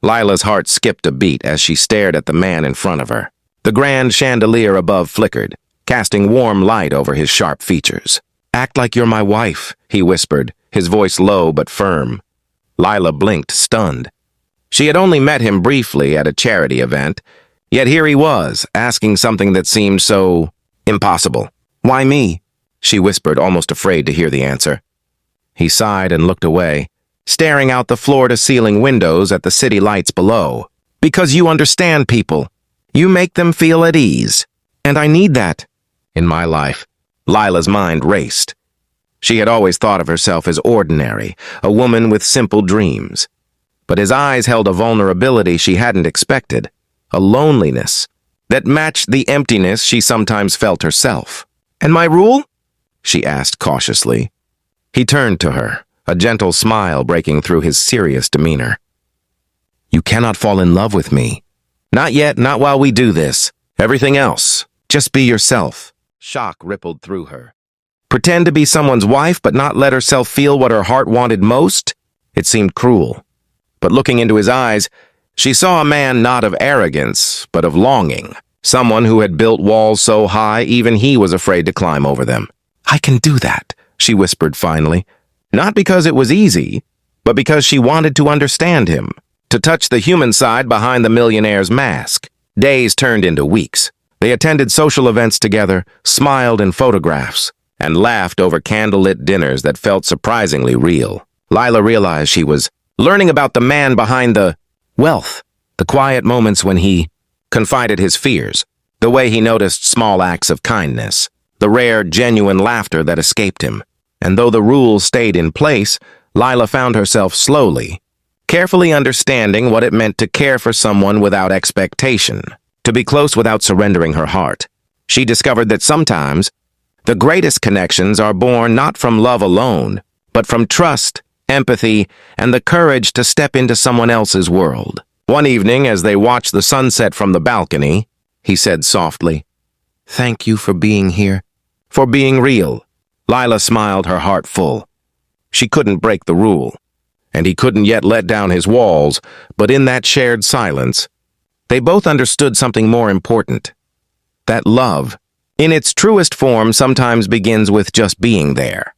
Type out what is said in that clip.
Lila's heart skipped a beat as she stared at the man in front of her. The grand chandelier above flickered, casting warm light over his sharp features. "Act like you're my wife," he whispered, his voice low but firm. Lila blinked, stunned. She had only met him briefly at a charity event, yet here he was, asking something that seemed so impossible. "Why me?" she whispered, almost afraid to hear the answer. He sighed and looked away, staring out the floor-to-ceiling windows at the city lights below. "Because you understand people. You make them feel at ease. And I need that in my life." Lila's mind raced. She had always thought of herself as ordinary, a woman with simple dreams. But his eyes held a vulnerability she hadn't expected, a loneliness that matched the emptiness she sometimes felt herself. "And my rule?" she asked cautiously. He turned to her, a gentle smile breaking through his serious demeanor. "You cannot fall in love with me. Not yet, not while we do this. Everything else, just be yourself." Shock rippled through her. Pretend to be someone's wife but not let herself feel what her heart wanted most? It seemed cruel. But looking into his eyes, she saw a man not of arrogance, but of longing. Someone who had built walls so high even he was afraid to climb over them. "I can do that," she whispered finally. Not because it was easy, but because she wanted to understand him, to touch the human side behind the millionaire's mask. Days turned into weeks. They attended social events together, smiled in photographs, and laughed over candlelit dinners that felt surprisingly real. Lila realized she was learning about the man behind the wealth, the quiet moments when he confided his fears, the way he noticed small acts of kindness, the rare, genuine laughter that escaped him. And though the rules stayed in place, Lila found herself slowly, carefully understanding what it meant to care for someone without expectation, to be close without surrendering her heart. She discovered that sometimes the greatest connections are born not from love alone, but from trust, empathy, and the courage to step into someone else's world. One evening, as they watched the sunset from the balcony, he said softly, "Thank you for being here, for being real." Lila smiled, her heart full. She couldn't break the rule, and he couldn't yet let down his walls, but in that shared silence, they both understood something more important. That love, in its truest form, sometimes begins with just being there.